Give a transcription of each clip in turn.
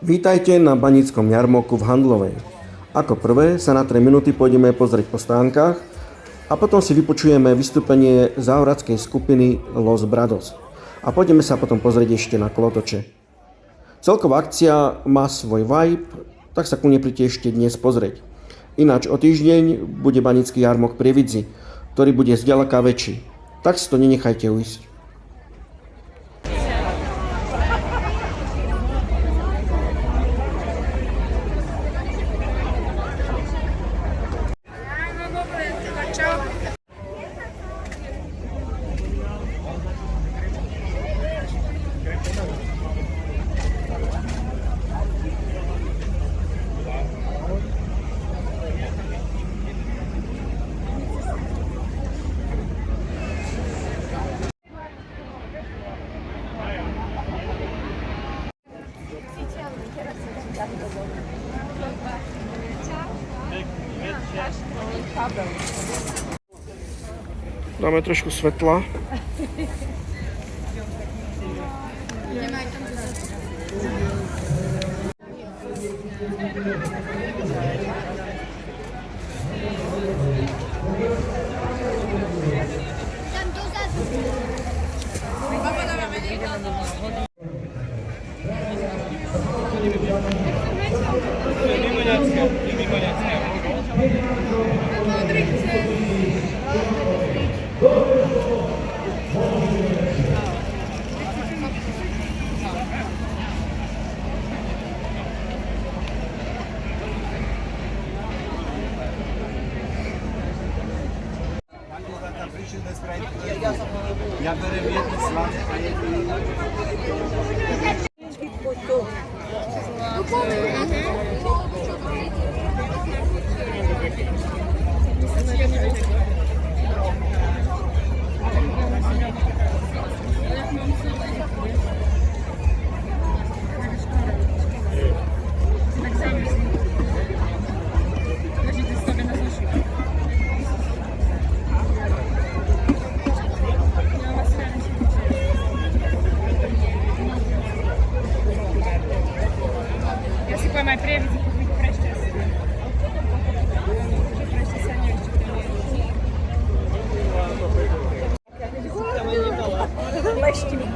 Vítajte na Baníckom jarmoku v Handlovej. Ako prvé sa na 3 minúty pôjdeme pozrieť po stánkach a potom si vypočujeme vystúpenie záhradskej skupiny Los Brados. A pôjdeme sa potom pozrieť ešte na kolotoče. Celková akcia má svoj vibe, tak sa ku nej príďte ešte dnes pozrieť. Ináč o týždeň bude Banícky jarmok pri Vidzi, ktorý bude zďaleka väčší. Tak si to nenechajte ujsť. Dáme trošku svetla. Ja berem jedno slané a jedno. Aj prievidzi, kúpiť prešťastie. Leštiny.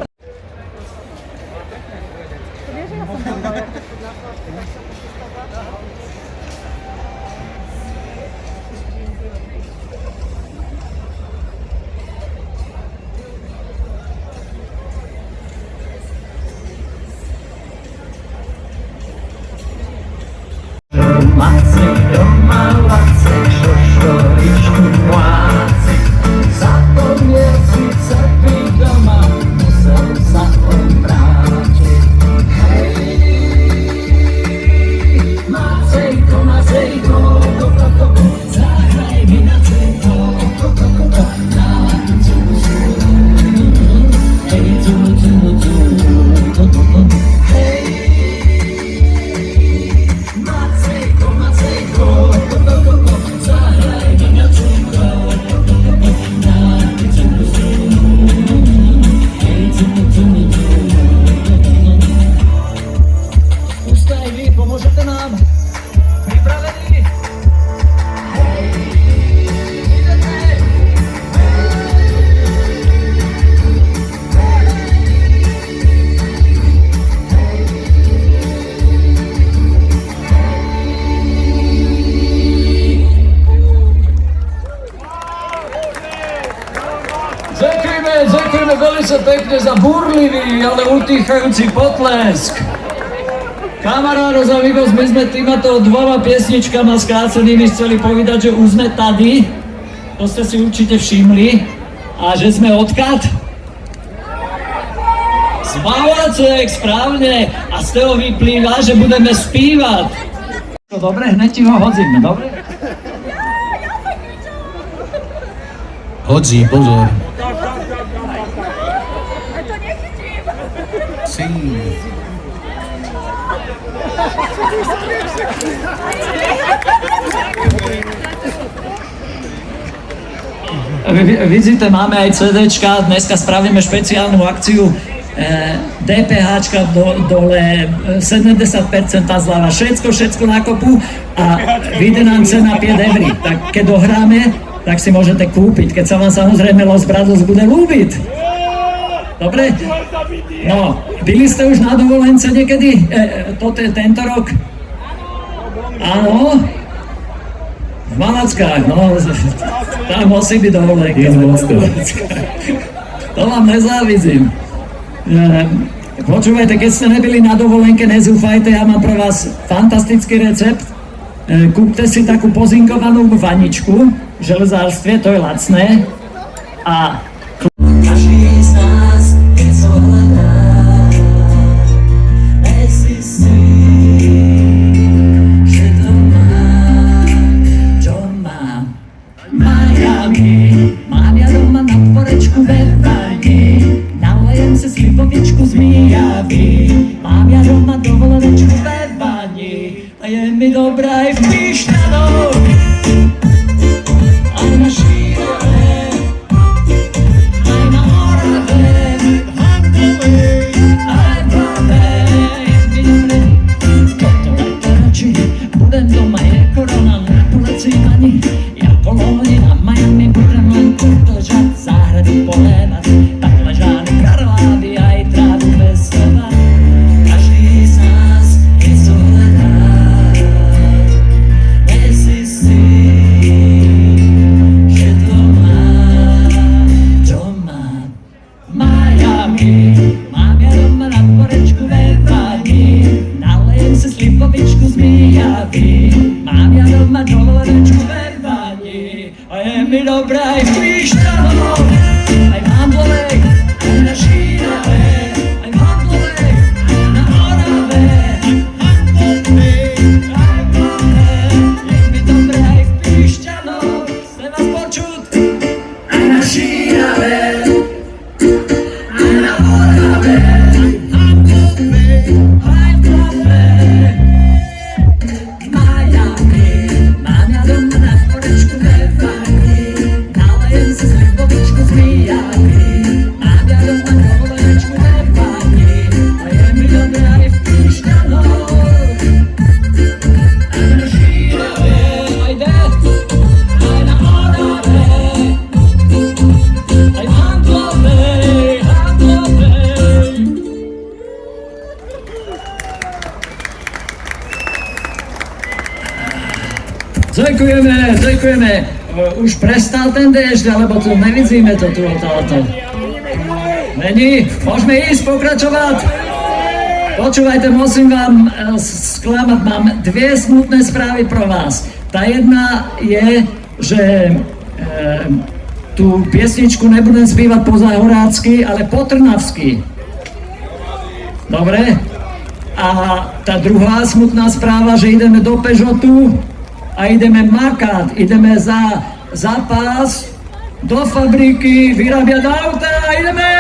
Macek doma, Lacek, šošovičku plácek. Zapomniel si cepy doma, musel sa obrátiť. Hej, Macejko, Macejko, zahraj mi na cejko, na cucu, hej, cucu, hej. Pomôžete nám? Pripravení? Hej, ideme! Ďakujeme veľmi pekne za búrlivý, ale utíchajúci potlesk. Kamarádos, amigos, my sme týmto dvoma piesničkama skrácenými chceli povedať, že už sme tady. To ste si určite všimli. A že sme odkiaľ? Z Valacek, správne. A z toho vyplýva, že budeme spívať. Dobre, hneď ti ho hodzím, dobre? Hodzí, pozor. To nechytím. Sí. Vidíte, máme aj CDčka, dneska spravíme špeciálnu akciu DPHčka dole, 70% zľava, všetko na kopu a vyjde nám cena 5 €. Tak keď dohráme, tak si môžete kúpiť, keď sa vám samozrejme Los Brados bude ľúbiť. Dobre? No, byli ste už na dovolence niekedy? Tento rok? Áno? V Malackách, no, tam musí byť dovolenka. To vám nezávidím. Počúvajte, keď ste nebyli na dovolenke, nezúfajte, ja mám pre vás fantastický recept. Kúpte si takú pozinkovanú vaničku v železárstve, to je lacné. A každý z nás něco hledá, existí, že to má Miami. Mám ja doma na dvorečku ve vani, nalejem si slivovičku z Miami. Mám ja doma dovolenečku ve vani, a je mi dobrá aj v Pišťanoch, aj na Šírave, aj na Orave, aj v Labe, je mi dobré. Toto leto radši budem doma, je korona, nepolecí ani. Ja po loni na Miami budem len ležať, záhrady polévať, tak ležány karlávy aj trávu pestovať. Každý z nás něco hledá, existí, že to má Miami. Mám ja doma na dvorečku ve vani, nalejem si slivovičku z Miami. Mám ja doma dovolenečku ve vani, a je mi dobré aj v Pišťanoch, aj v Handlovej, aj na Šírave, aj v Handlovej, aj na Orave, aj v Labe, je mi dobré aj v Pišťanoch. Chce vás počuť? Aj na Šírave, aj na Orave, aj v Labe. Miami, mám ja doma na dvorečku ve vani, nalejem si slivovičku z Miami. Mám ja doma dovolenečku ve vani, a je mi dobré aj v Pišťanoch, aj na Šírave, ajde, aj na Orave, aj v Handlovej. Ďakujeme. Už prestal ten déžď, alebo tu nevidíme to tu toto. Není? Môžeme ísť, pokračovať? Počúvajte, musím vám sklamať, mám dve smutné správy pro vás. Tá jedna je, že tú piesničku nebudem spívať po záhorácky, ale po trnavsky. Dobre? A tá druhá smutná správa, že ideme do Peugeotu a ideme makať, ideme za pás do fabriky vyrábať auta a ideme!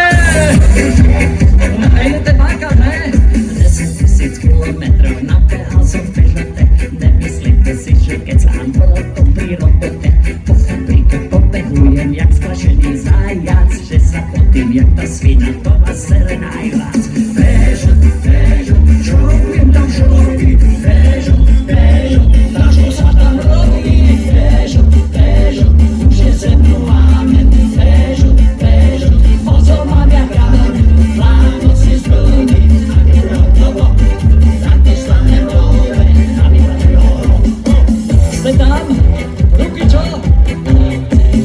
A idete makať, ne? 10 000 kilometrov nabehal som v Peugeote, nemyslíte si, že keď sa Antolotom pri robote po fabrike pobehujem jak sklašený zajac, že sa potým jak tá svina, to vás sere najviac. Peugeot, šroubujem tam šroubky, Peugeot, dažo sa tam robí, Peugeot, už je se mnou amen, Peugeot, mozol mám jak amen, pláno si zbrojný, a neprotovo, tak to stane dole, a vypadlo. Ste tam? Ruky čo?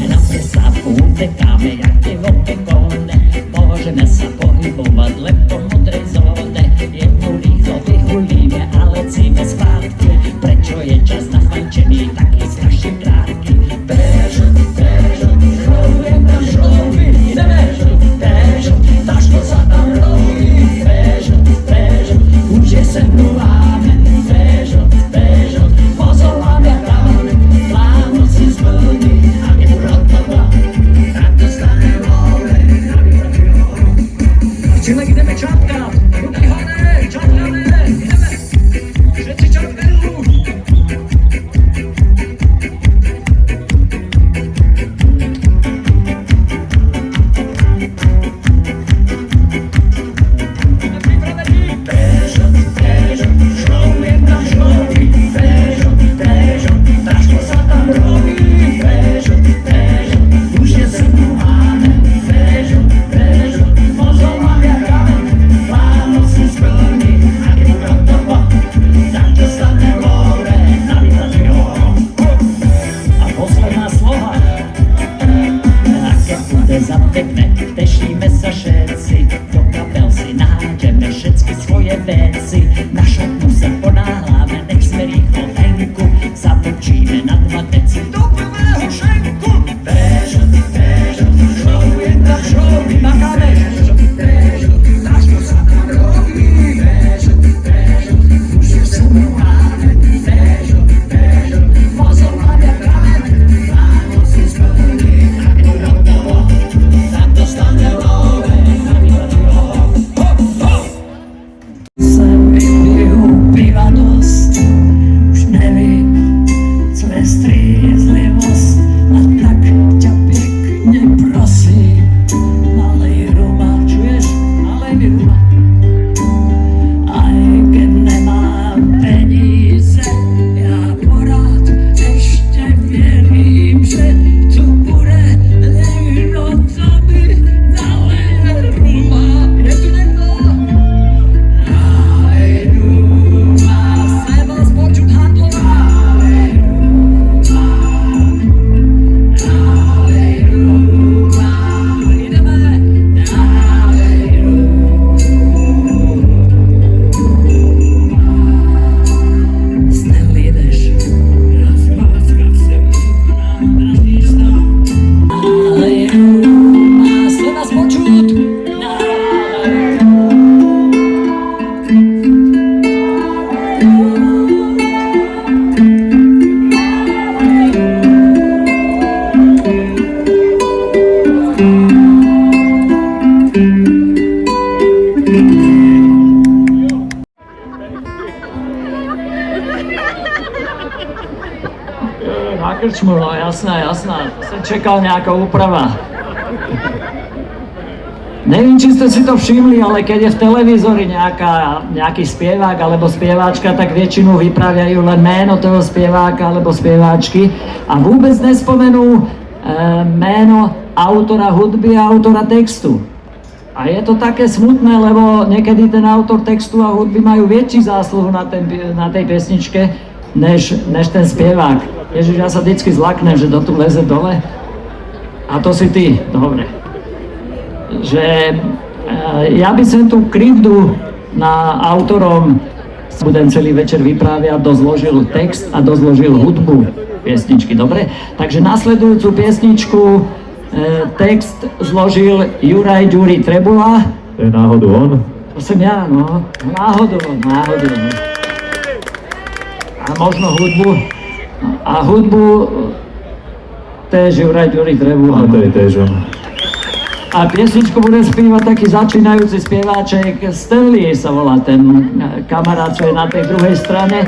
Na prestávku utekáme jak tie vopekone, môžeme sa pohybovať len po modrej zóne, jednu rýchlo vyhulíme a lecíme zpátky, prečo je čas na fajčení taký strašne krátky. Peugeot, šroubujem tam šrouby, ideme! Peugeot, taško sa tam robí, Peugeot, už je se mnou amen, Peugeot, mozol mám jak amen, pláno si splní, a neprotovo, tak to stane dole, a vypadlo. Čilek ideme čapkať, ruky hore, čapkáme, ideme, všetci čapkajú. Na šatnu sa ponáhláme, nech sme rýchlo venku, započíme na 2 deci do prvého šenku. Bežo, šorujem tam, šorujem na kame. Bežo, zašto sa tam robí? Bežo, už je sa mnou ráne. Bežo, pozor na mňa kamen. Ráno si splní, ako hotovo, tak dostane love. Jsem vypiju piva dost, už nevím, co je střízlivost, a tak ťa pěkně prosím, nalej ruma, čuješ? Nalej mi ruma. Aj keď nemám peníze, já porád ještě věřím, že tu bude někdo, co mi naleje ruma. Je tu někdo? Na krčmu, no jasná. Som čekal nejaká úprava. Neviem, či ste si to všimli, ale keď je v televízori nejaký spievák alebo spieváčka, tak väčšinu vypraviajú len meno toho spieváka alebo spieváčky a vôbec nespomenú meno autora hudby a autora textu. A je to také smutné, lebo niekedy ten autor textu a hudby majú väčší zásluhu na tej pesničke, než ten spievák. Ježiš, ja sa vždycky zlaknem, že do tu leze dole. A to si ty, dobre. Že ja by som tú krivdu na autorom budem celý večer vypráviať, dozložil text a dozložil hudbu piesničky, dobre? Takže nasledujúcu piesničku text zložil Juraj Ďuri Trebula. To je náhodou on? To som ja, no. Náhodou. A možno hudbu. A hudbu též Juraj Ďuri Trebula. A to je též on. A piesničku bude spievať taký začínajúci spieváček Stanley sa volá ten kamarát, čo je na tej druhej strane.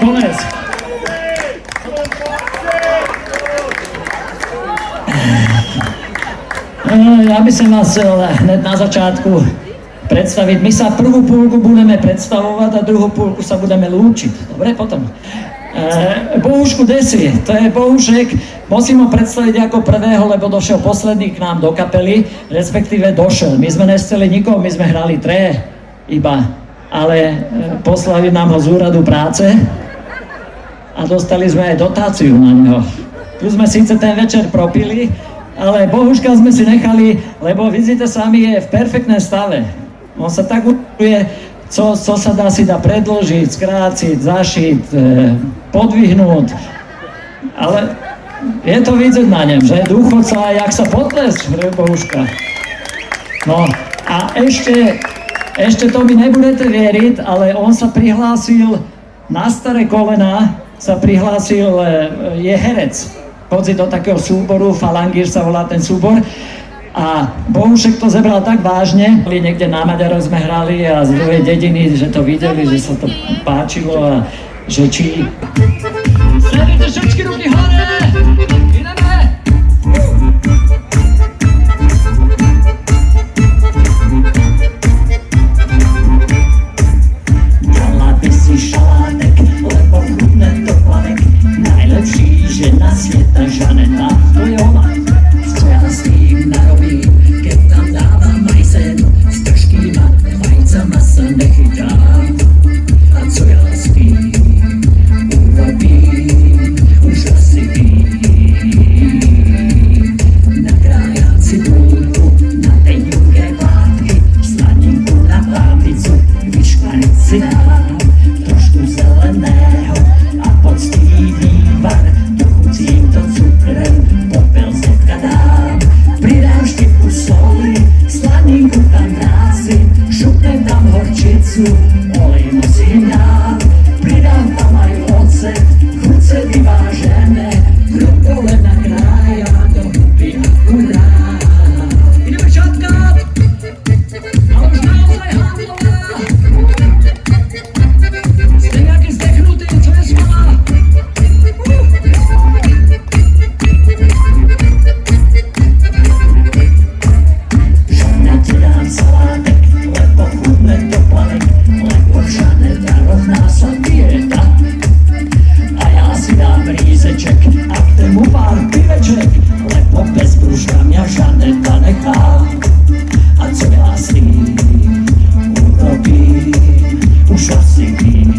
Konec. Ja by som vás chcel hneď na začiatku predstaviť. My sa prvú púlku budeme predstavovať a druhú púlku sa budeme lúčiť. Dobre, potom. Bohušku Desi, to je Bohušek, musím ho predstaviť ako prvého, lebo došiel posledný k nám do kapely, respektíve došiel. My sme nesteli nikoho, my sme hrali iba, ale poslali nám ho z úradu práce a dostali sme aj dotáciu na neho. Tu sme síce ten večer propili, ale Bohuška sme si nechali, lebo vidíte sami, je v perfektnom stave. On sa tak udržuje, co sa dá predložiť, skrátiť, zašiť, podvihnúť. Ale je to vidieť na ňom, že je dôchodca, jak sa potlesk, Bohuška. No a ešte to mi nebudete veriť, ale on sa prihlásil na staré kolena, je herec. Chodí do takého súboru, Falangír sa volá ten súbor. A Bohušek to zebral tak vážne, niekde na Maďarov sme hrali a z druhej dediny, že to videli, že sa to páčilo a že či... Zvedite všetky ruky hore! Ideme! Dala by si šalátek, lebo chutné to planek, najlepší žena sveta Žaneta, to je ona. Co ja s tým narobím, keď tam dávam majzen, s ťažkýma vajcama sa nechytám. A co ja s tým urobím, už asi vím. Nakrájam si búlku na teňuké plátky, slaninku na plávicu, vyškvariť si dám trošku zeleného a poctivý vývar, dochucím to cukrem, popel zetka dám, pridám štipku soli, slaninku tam násim, šupnem tam horčicu, olej musím dám, pridám tam aj ocet, chuce vyvážené, krokole nakrája do huby akurát. Ideme šatkať! A už naozaj handlová! Ste nejaký zdechnutý, čo je s vama? Žena ti dám salátek, lebo chutné to planek, lebo Žaneta rovná sa dieta. A ja si dám rýzeček a k tému pár piveček, lebo bez brúška mňa Žaneta nechá. A co ja s tým urobím, už asi vím.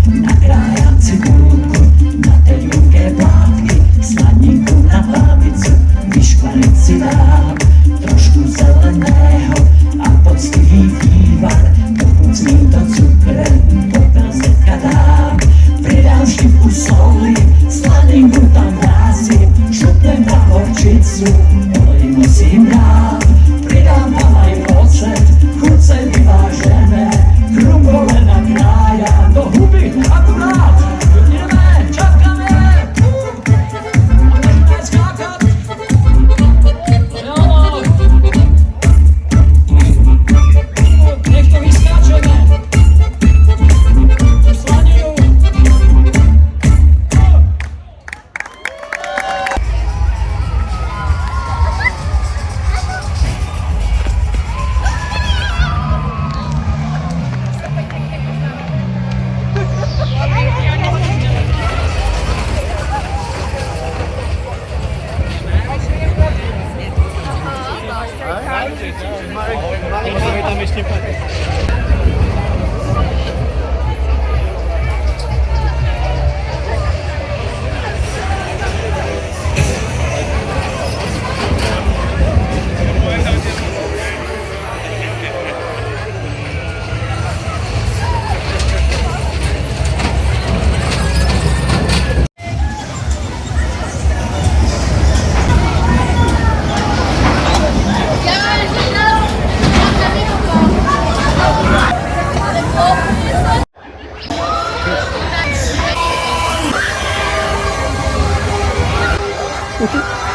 Nakrájam cibulku na teňuké plátky, slaninku na plávicu, vyškvariť si dám trošku zeleného a poctivý vývar, dochucím to cukrem, popel zetka dám, pridám štipku soli, slaninku tam násim, šupnem tam horčicu, olej musím dám, pridám tam aj ocet, chuce vyvážené, krumpole nakrájam do huby akurát. Ideme, čakáme! A môžeme skákať! Nech to vyskáčeme! Slaninu! Marek tam ešte patrí. Thank you.